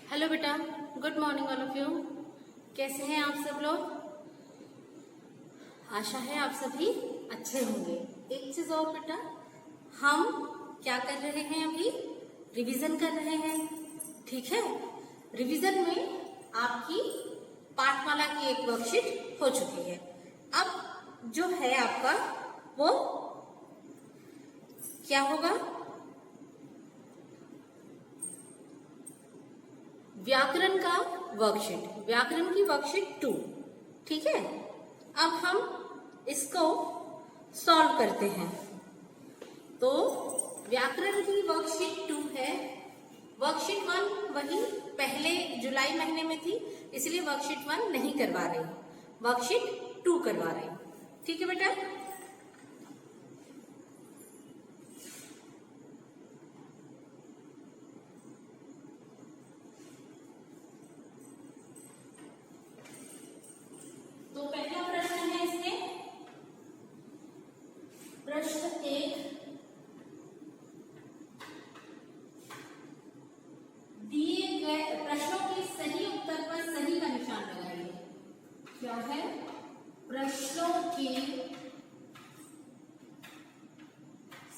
Hello बेटा, good morning all of you. कैसे हैं आप सब लोग? आशा है आप सभी अच्छे होंगे। एक चीज और बेटा, हम क्या कर रहे हैं? अभी रिवीजन कर रहे हैं, ठीक है। रिवीजन में आपकी पाठमाला की एक वर्कशीट हो चुकी है। अब जो है आपका वो क्या होगा? व्याकरण का वर्कशीट, व्याकरण की वर्कशीट 2, ठीक है। अब हम इसको सॉल्व करते हैं। तो व्याकरण की वर्कशीट 2 है। वर्कशीट 1 वही पहले जुलाई महीने में थी, इसलिए वर्कशीट 1 नहीं करवा रही, वर्कशीट 2 करवा रही, ठीक है बेटा। तो पहला प्रश्न है इसमें, प्रश्न 1, दिए गए प्रश्नों के सही उत्तर पर सही का निशान लगाइए। क्या है? प्रश्नों के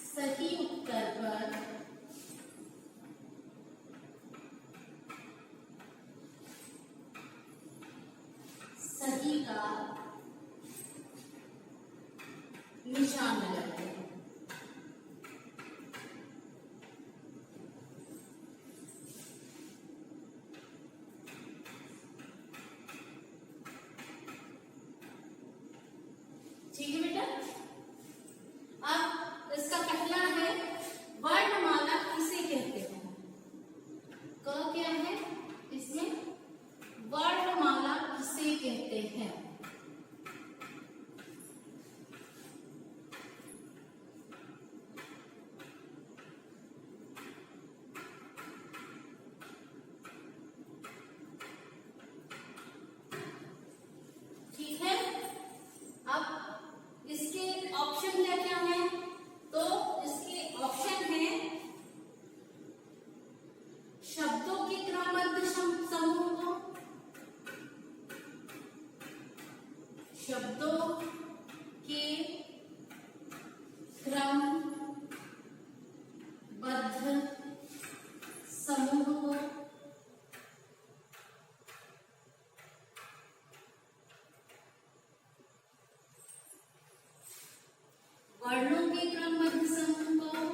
सही उत्तर पर सही का निशान लगाते हैं। ठीक है बेटा। अब इसका पहला है, वर्णमाला किसे कहते हैं? क क्या है इसमें? वर्णमाला किसे कहते हैं? ठीक है। अब इसके ऑप्शन क्या क्या है? तो इसके ऑप्शन है शब्दों के क्रमबद्ध समूह को, शब्दों के क्रमबद्ध समूह को, वर्णों के क्रमबद्ध समूह को,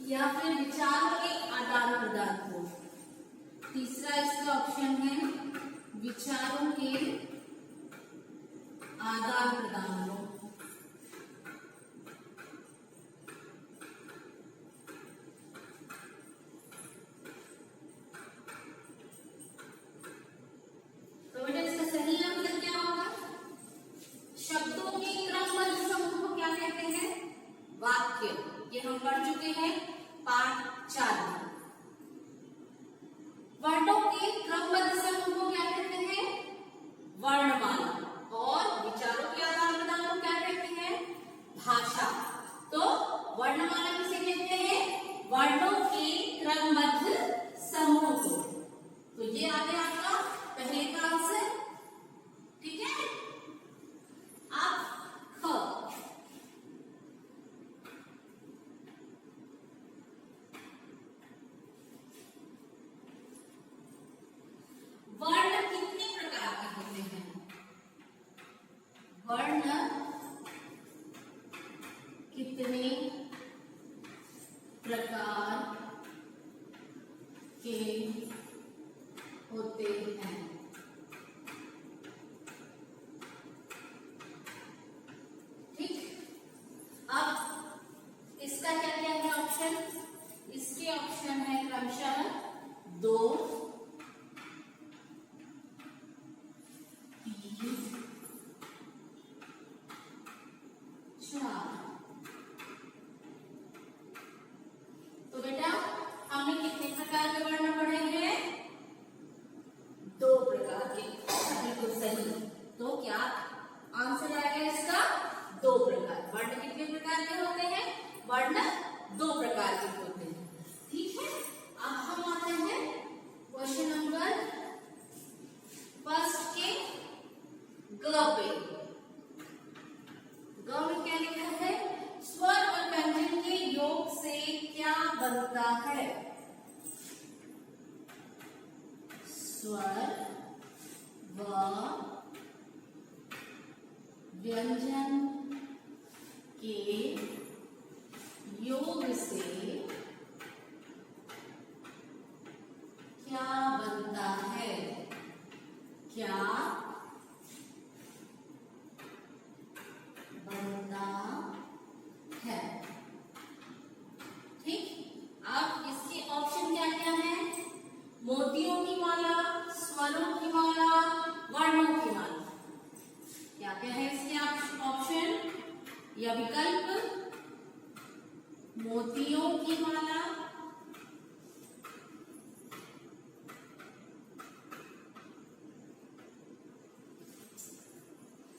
या फिर विचारों के आदान प्रदान को। तीसरा इसका ऑप्शन है विचारों के आदान प्रदान को। तो बेटा इसका सही आंसर क्या होगा? शब्दों के क्रमबद्ध समूह को क्या कहते हैं? वाक्य। ये हम पढ़ चुके हैं पाठ 4 में। वर्णों के क्रमबद्ध समूह को क्या कहते हैं? वर्णमाला। और विचारों के आदान प्रदान को क्या कहते हैं? भाषा। तो वर्णमाला किसे कहते हैं? वर्णों के क्रमबद्ध समूह को। तो ये आ गया आपका पहले का आंसर, ठीक है। अब ख, वर्ण कितने प्रकार के होते हैं? वर्ण कितने प्रकार के होते हैं? ठीक। अब इसका क्या क्या है ऑप्शन? इसके ऑप्शन है क्रमशः 2, 3, 4। तो बेटा हमने कितने प्रकार बनता है? स्वर व व्यंजन के योग से क्या बनता है? क्या बनता है? ठीक, अब इसके ऑप्शन क्या क्या है? मोतियों की माला, स्वरों की माला, वर्णों की माला। क्या क्या है इसके ऑप्शन या विकल्प? मोतियों की माला,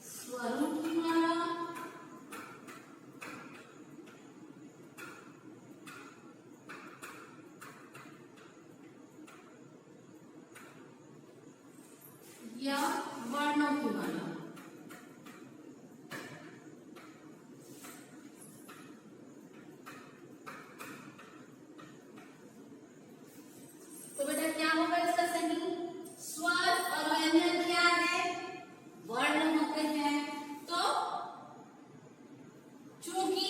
स्वरों की माला, या वर्णों की माला। तो बेटा क्या होगा इसका सही? स्वर और व्यंजन क्या है? वर्ण होते हैं। तो चूंकि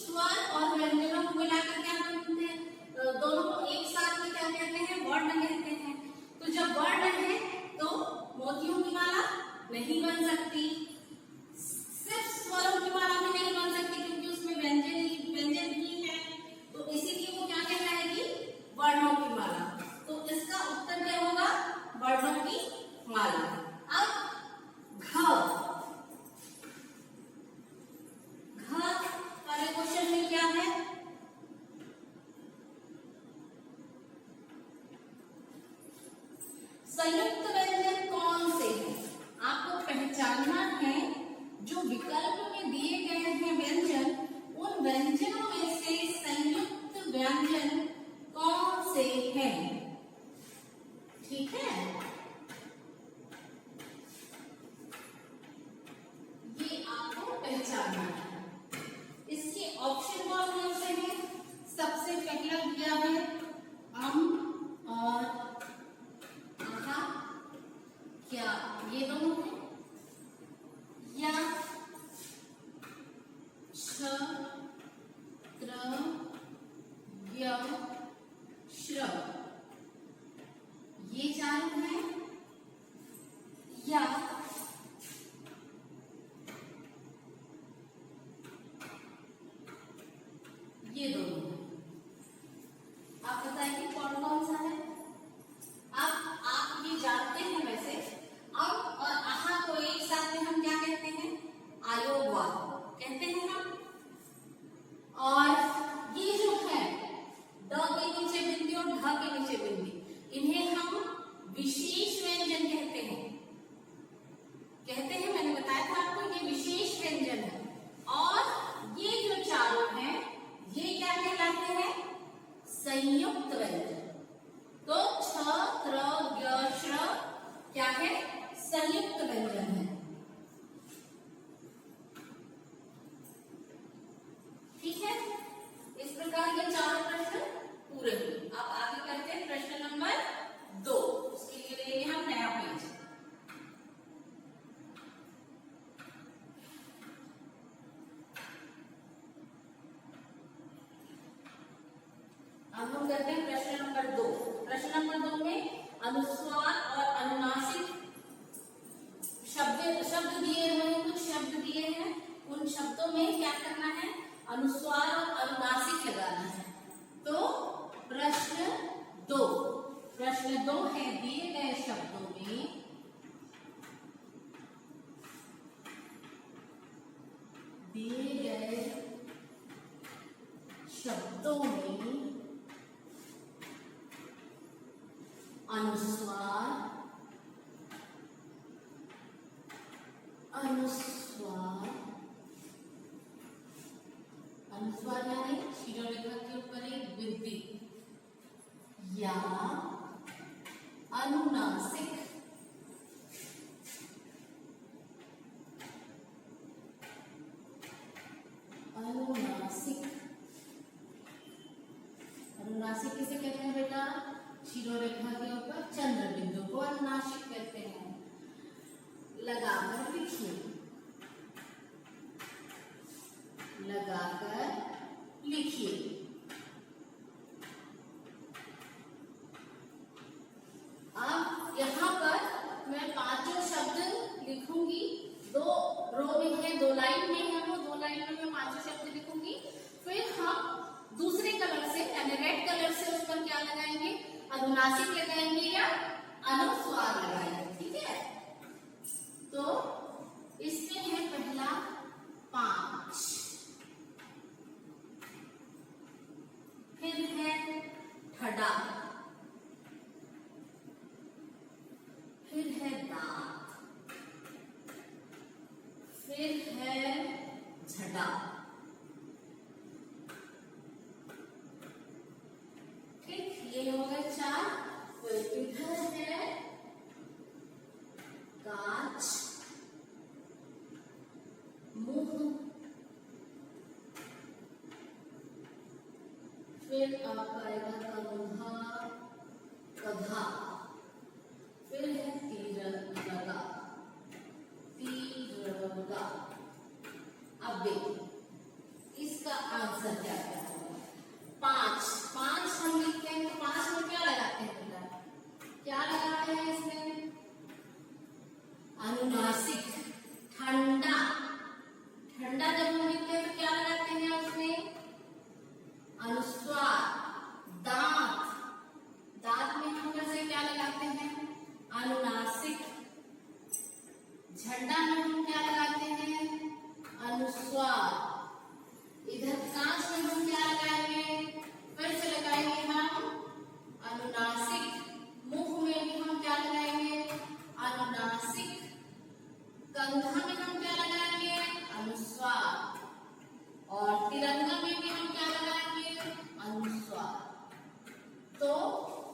स्वर और व्यंजनों को मिलाकर क्या कहते हैं? दोनों को एक साथ में क्या कहते हैं? वर्ण कहते हैं। तो जब वर्ण है तो मोतियों की माला नहीं बन सकती, सिर्फ स्वरों की माला भी नहीं बन सकती क्योंकि उसमें व्यंजन ही है, तो इसीलिए वो क्या कहलाएगी? वर्णों की माला। तो इसका उत्तर क्या होगा? वर्णों की माला। अब घ वाले क्वेश्चन में क्या है? संयुक्त व्यंजन कौन से हैं? आपको पहचानना है जो विकल्प में दिए गए हैं व्यंजन, उन व्यंजनों में से संयुक्त व्यंजन कौन से हैं। ठीक है, ये आपको पहचानना है। इसके ऑप्शन कौन से हैं? सबसे पहला दिया है और आहा, क्या ये दोनों हैं? या छ त्र य श्र, ये चारों हैं? या ये दोनों हैं? आप बताइए कौन कौन सा है? आप ये जानते हैं वैसे, और आहा को एक साथ में हम क्या कहते हैं? आयोगवाद कहते हैं हम। और ये जो है ड के नीचे बिंदी और ढ के नीचे बिंदी, इन्हें हम विशेष व्यंजन कहते हैं। मैंने बताया था आपको, ये विशेष व्यंजन है। और ये जो चारों हैं ये क्या कहलाते हैं? संयुक्त व्यंजन। तो छ त्र य श्र क्या है? संयुक्त व्यंजन है। ठीक है, इस प्रकार ये चारों प्रश्न पूरे हुए। अब आगे करते हैं प्रश्न नंबर 2। उसके लिए लेंगे हम नया पेज। अब हम करते हैं प्रश्न नंबर 2। प्रश्न नंबर 2 में अनुस्वार और अनुनासिक शब्द दिए हुए हैं, कुछ शब्द दिए हैं, उन शब्दों में क्या करना है? अनुस्वार और अनुनासिक लगाना है। तो प्रश्न 2 है, दिए गए शब्दों में अनुस्वार यानी शिरोरेखा के ऊपर एक वृद्धि, या अनुनासिक अनुनासिक किसे कहते हैं बेटा? शिरोरेखा के ऊपर चंद्र बिंदु को अनुनासिक कहते हैं। लगाकर लिखिए, लगाकर लिखिए। अब यहाँ पर मैं पांचों शब्द लिखूंगी, 2 रो में है, 2 लाइन में है, वो 2 लाइन में मैं पांचों शब्द लिखूंगी। फिर हम दूसरे कलर से यानी रेड कलर से उस पर क्या लगाएंगे? अनुनासिक लगाएंगे या अनुस्वार लगाएंगे। ठीक है, तो इसमें है पहला 5, फिर है ठड़ा, फिर है दांत, फिर है झड़ा, ठीक, ये हो गए 4। फिर इधर है कांच, मुंह, फिर आपका आएगा कंधा, कधा, फिर है तीरंगा, तीरंगा। अब देखिए इसका आंसर क्या क्या होगा? 5 हम लिखते हैं तो 5 में क्या लगाते हैं बेटा? क्या लगाते हैं इसमें? अनुनासिक। ठंडा, ठंडा जब हम लिखते हैं तो क्या लगाते हैं उसमें? अनुस्वार। दांत, दांत में हम कैसे क्या लगाते हैं? अनुनासिक। झंडा में हम क्या लगाते हैं? अनुस्वार। इधर कांच में हम क्या लगाएंगे? फिर से लगाएंगे हम अनुनासिक। मुख में भी हम क्या लगाएंगे? अनुनासिक। कंधा में हम क्या लगाएंगे? अनुस्वार। और तिरंगा में भी हम क्या लगाएंगे? अनुस्वार। तो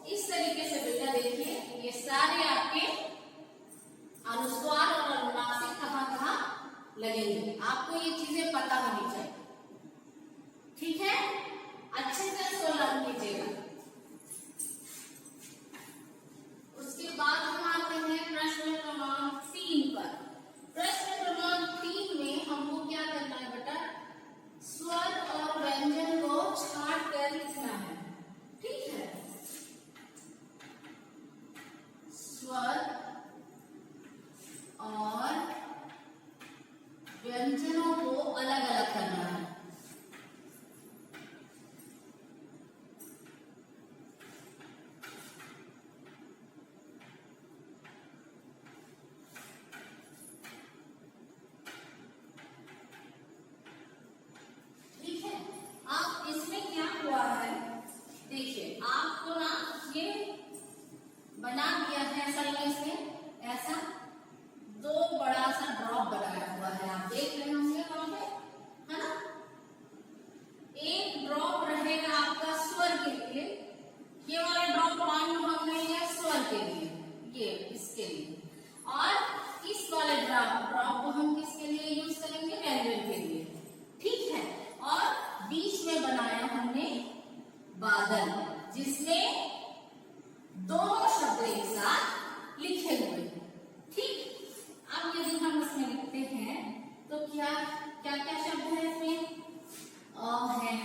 इस तरीके से बेटा देखिए ये सारे आपके अनुस्वार और अनुनासिक कहाँ कहाँ लगेंगे, आपको ये चीजें पता होनी चाहिए। ठीक है, अच्छे से सोलह कीजिएगा। उसके बाद हम आते हैं प्रश्न क्रमांक 3 पर। प्रश्न क्रमांक 3 में हमको क्या करना है बेटा? स्वर और व्यंजन को छांट कर लिखना है। ठीक है, स्वर और व्यंजनों को अलग अलग करना है। देखिए आपको ना ये बना दिया है असल में, इसमें ऐसा 2 बड़ा सा ड्रॉप बनाया हुआ है, आप देख रहे होंगे वहां पे, है ना? एक ड्रॉप रहेगा आपका स्वर के लिए, ये वाला ड्रॉप मान लो हमने लिया स्वर के लिए, ये इसके लिए, और इस वाले ड्रॉप को हम किसके लिए यूज करेंगे? व्यंजन के लिए। ठीक है, और बीच में बनाया हमने बादल, जिसमें दोनों शब्द एक साथ लिखे हुए। ठीक, अब यदि हम इसमें लिखते हैं तो क्या क्या क्या शब्द है इसमें? अ है,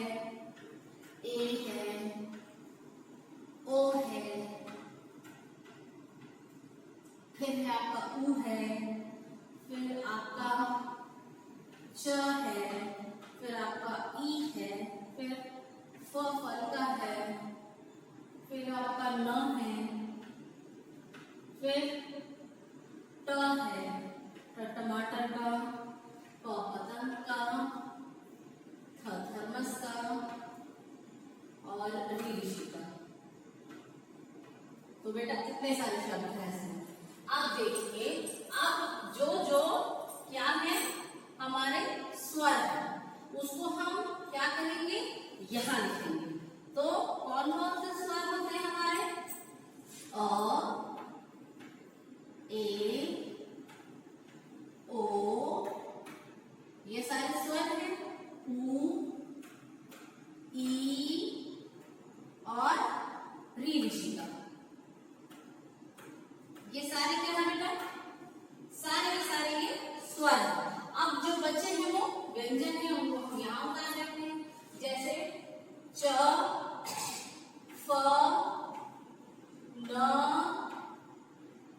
ए है, ओ है, फिर है आपका ऊ है, फिर आपका च है, फिर आपका ई है, फिर फ फल का है, फिर आपका न है, फिर ट है, टमाटर का, प पतंग का, थ थर्मस का, और री ऋषि का। तो बेटा कितने सारे शब्द हैं इसमें? अब देखिए, अब जो जो क्या है हमारे स्वर है, उसको हम क्या करेंगे? यहाँ लिखेंगे। तो कौन कौन से स्वर होते हैं हमारे? अ, ए, ओ, ये सारे स्वर हैं। ऊ, ई और री ऋषि का। ये सारे क्या है बेटा, सारे के सारे ये स्वर है। अब जो बचे हैं वो व्यंजन है, उनको हम यहाँ उतार लेते हैं। जैसे च, फ, न,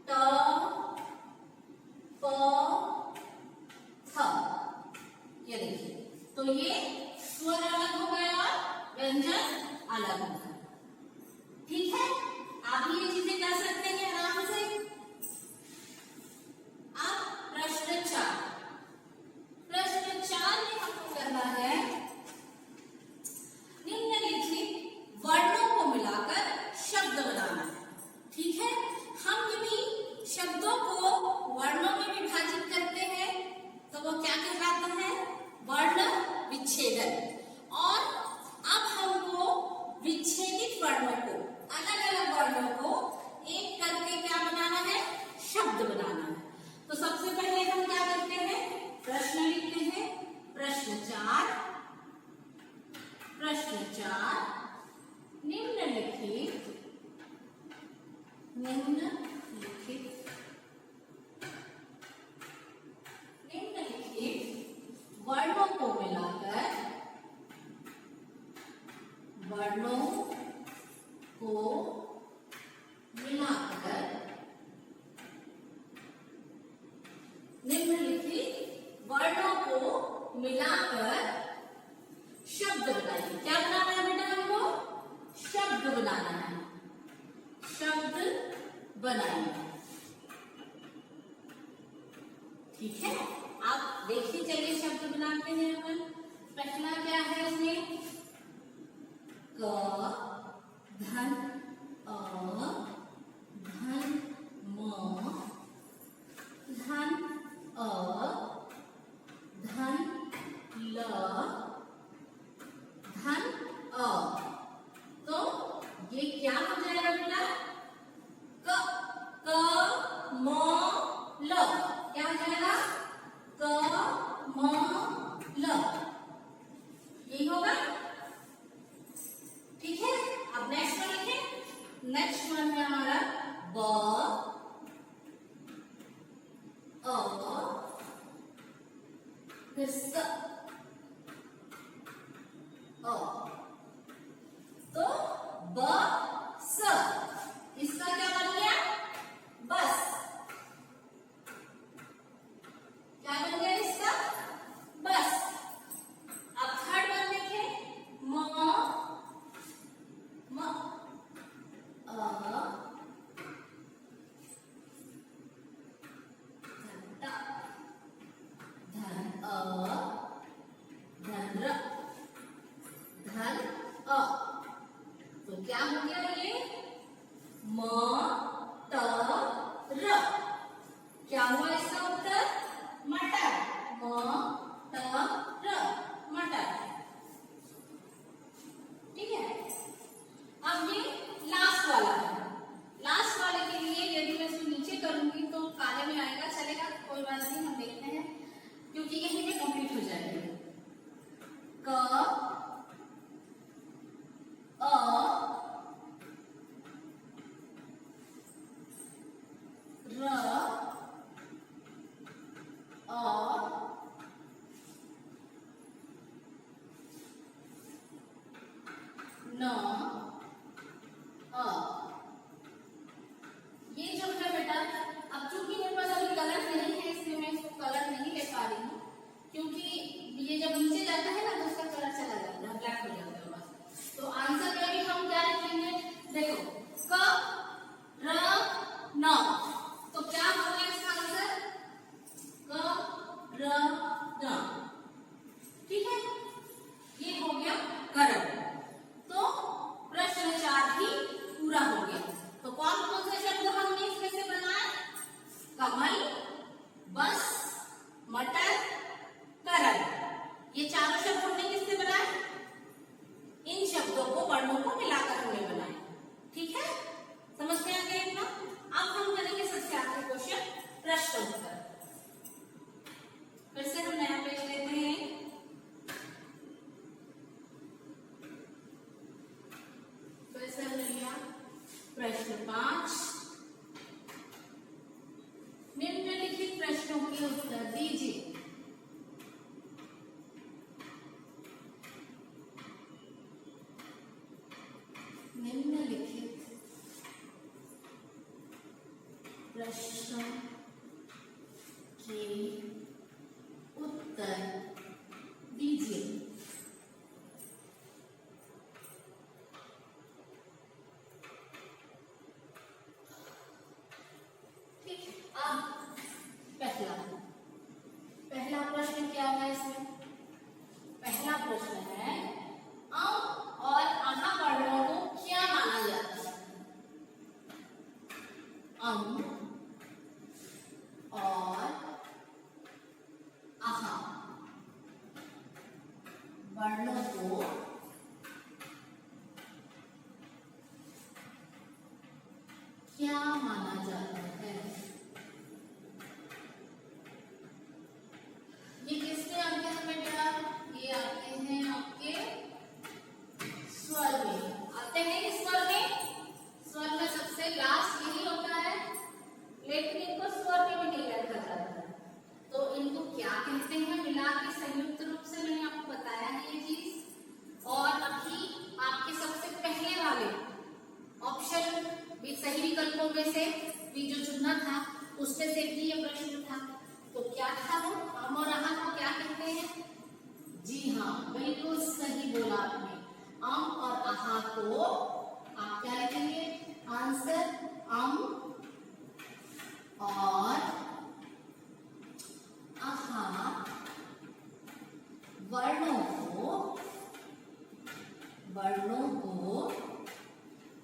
ट, प, थ। ये देखिए, तो ये स्वर अलग हो गए और व्यंजन अलग हो गए। ठीक है, आप ये चीजें कर सकते हैं आराम से। अब प्रश्न 4, प्रश्न 4 में हमको करना है निम्नलिखित वर्णों को मिलाकर शब्द बनाना है। ठीक है, हम यदि शब्दों को वर्णों में विभाजित करते हैं तो वो क्या कहलाता है, वर्ण विच्छेदन। और अब हमको विच्छेदित वर्णों को, अलग अलग वर्णों को एक करके क्या बनाना है, शब्द बनाना है। तो सबसे पहले हम क्या करते हैं, प्रश्न लिखते हैं। प्रश्न 4, प्रश्न 4, निम्नलिखित वर्णों को मिलाकर, वर्णों को मिलाकर निम्नलिखित वर्णों को मिलाकर शब्द बनाइए। क्या बनाना है बेटा, हमको शब्द बनाना है, शब्द बनाइए। ठीक है, आप देखिए, चलिए शब्द बनाते हैं अपन। पहला क्या है इसमें, क, धन, अ, धन, म, धन, अ, धन, ल, धन, अ। तो ये क्या हो जाएगा बेटा, क, म, ल। क्या हो जाएगा, क, म, ल। यही होगा। ठीक है, अब नेक्स्ट वन लिखें। नेक्स्ट वन है हमारा ब, अ, फिर स, अ। तो ब, स, इसका क्या बन गया, बस। क्या बन गया इसका, बस। अब थर्ड वन देखें, म, अ, धन, अ, धन, र, धन, अ। तो क्या हो गया ये, म, त, र। क्या हुआ इसका उत्तर, मटर। म, त, र, मटर। ठीक है, अब ये लास्ट वाला है। लास्ट वाले के लिए यदि मैं इसको नीचे करूंगी तो काले में आएगा, चलेगा, कोई बात नहीं, हम देखते हैं, क्योंकि यही में कंप्लीट हो जाएगी। क, अ, र, अ, न, अ। ये जो है बेटा, अब चूंकि मेरे पास अभी कलर नहीं है इसलिए मैं इसको कलर नहीं ले पा रही हूँ, क्योंकि ये जब नीचे जाता है ना तो उसका कलर चला जाता है, ब्लैक हो जाता है बस। तो आंसर में भी हम क्या लिखेंगे, देखो, क, र, न। तो क्या होगा इसका आंसर, क, र, न। ठीक है, ये हो गया करण। तो प्रश्न 5, निम्नलिखित प्रश्नों के उत्तर दीजिए। निम्नलिखित प्रश्नों के उत्तर दीजिए। ठीक, अब पहला प्रश्न क्या है इसमें? पहला प्रश्न है अम और आहा वर्णों को क्या माना जाता है? अम और आहा वर्णों को क्या माना जाता है? ये किसके आते हैं बेटा? ये आते हैं आपके स्वर में। आते हैं स्वर में, स्वर में सबसे लास्ट यही होता है, लेकिन इनको स्वर में भी नहीं रखा जाता। तो इनको क्या कहते हैं मिला के संयुक्त रूप से? मैंने आपको बताया है ये चीज। और अभी आपके सबसे पहले वाले ऑप्शन भी सही विकल्पों में से भी जो चुनना था उसमें से भी ये प्रश्न था। तो क्या था वो? अम और आहा को क्या कहते हैं? जी हाँ, बिल्कुल सही बोला आपने। अम और आहा को आप क्या लिखेंगे? आंसर अम और आहा वर्णों को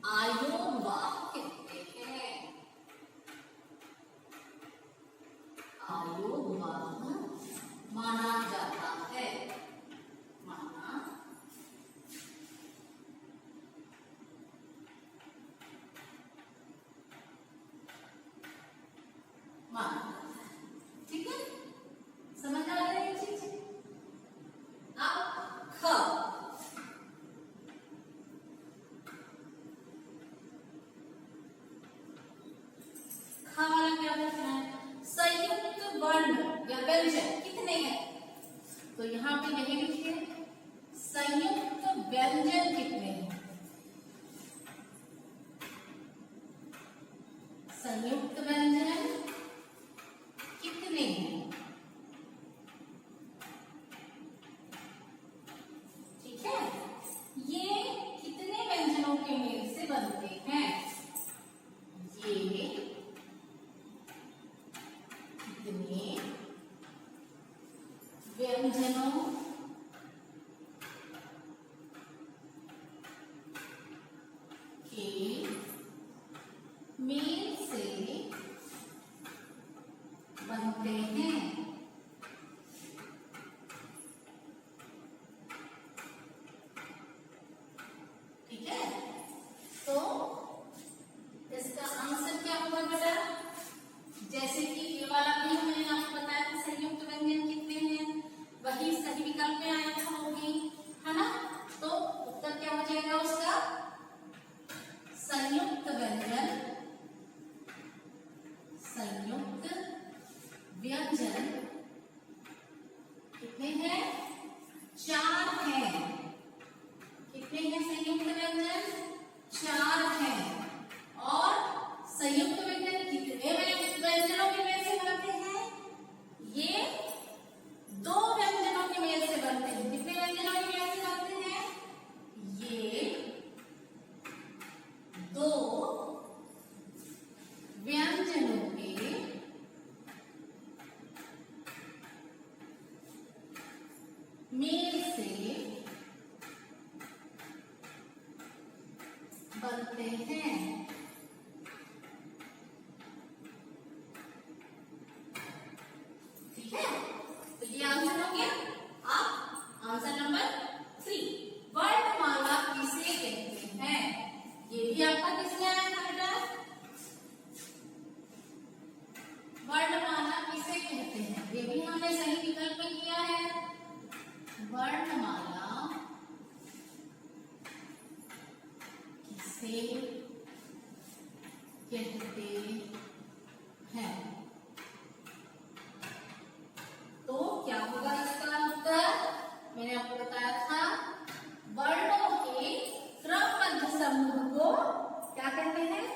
आयोगवाह कहते हैं। आयोगवाह माना जाता है। माना ठीक है, समझ आ रहा है ये चीज? अब ख वाला क्या पूछना है? संयुक्त वर्ण या व्यंजन कितने हैं? तो यहाँ पे यही लिखिए, संयुक्त व्यंजन कितने हैं? संयुक्त व्यंजन कितने हैं? ठीक है, ये कितने व्यंजनों के मेल से बनते हैं? ये कितने व्यंजनों के मेल से बनते हैं? ठीक है, तो इसका आंसर क्या होगा बेटा? जैसे कि ये वाला भी मैंने आपको बताया था संयुक्त व्यंजन कितने हैं, वही सही विकल्प में आया था वो भी, है ना? तो उत्तर क्या हो जाएगा उसका? संयुक्त व्यंजन, संयुक्त व्यंजन कितने हैं? 4 हैं। कितने हैं संयुक्त व्यंजन? 4 हैं। और संयुक्त व्यंजन कितने व्यंजनों के मेल से बनते हैं? ये 2 व्यंजनों के मेल से बनते हैं। कितने व्यंजनों के मेल से बनते हैं? ये 2 व्यंजनों के मेल से बनते हैं। ठीक है, तो ये आंसर हो गया। अब आंसर नंबर 3, वर्णमाला किसे कहते हैं? ये भी आपका किसमें आया था बेटा? वर्णमाला किसे कहते हैं? ये भी हमने सही विकल्प में किया है। वर्णमाला किसे कहते हैं। तो क्या होगा इसका उत्तर? मैंने आपको बताया था वर्णों के क्रमबद्ध समूह को क्या कहते हैं?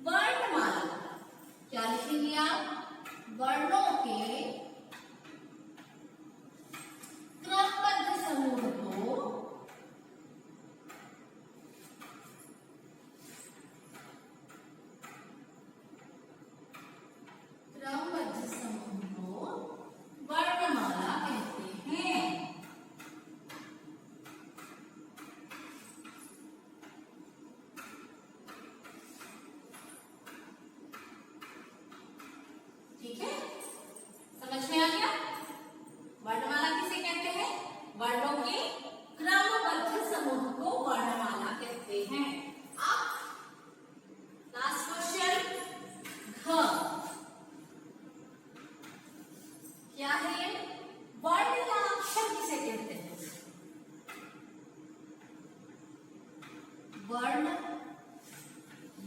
वर्णमाला। क्या लिखेंगे आप? वर्णों के क्रमबद्ध समूह को क्रमबद्ध समूह को वर्णमाला कहते हैं। ठीक है, समझ में आ गया? वर्णमाला किसे कहते हैं? वर्णों के क्रमबद्ध समूह को वर्णमाला कहते हैं। अब लास्ट क्वेश्चन, घ क्या है? वर्ण या अक्षर किसे कहते हैं? वर्ण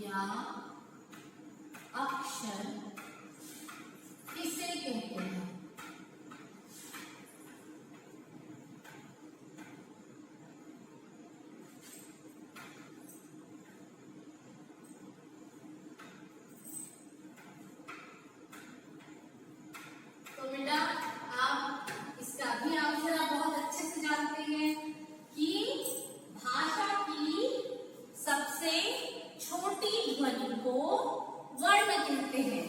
या अक्षर किसे कहते हैं? तो बेटा आप इसका भी आंसर आप बहुत अच्छे से जानते हैं कि भाषा की सबसे छोटी ध्वनि को वर्ण कहते हैं।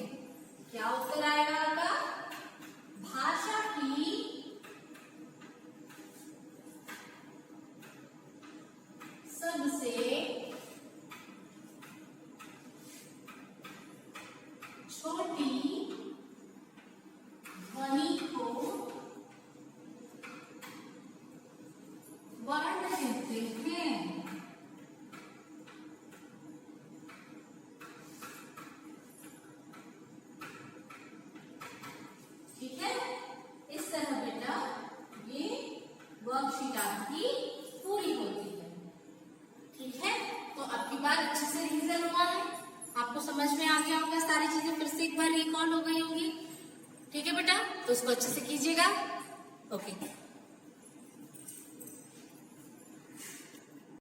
क्या उत्तर आएगा आपका? भाषा की सबसे छोटी ध्वनि को वर्ण कहते हैं। ठीक है, इस तरह बेटा ये वर्कशीट आपकी पूरी होती है। ठीक है, तो आपकी बात अच्छे से रिवीजन हुआ है, आपको समझ में आ गया होगा, सारी चीजें फिर से एक बार रिकॉल हो गई होंगी। ठीक है बेटा, तो उसको अच्छे से कीजिएगा। ओके।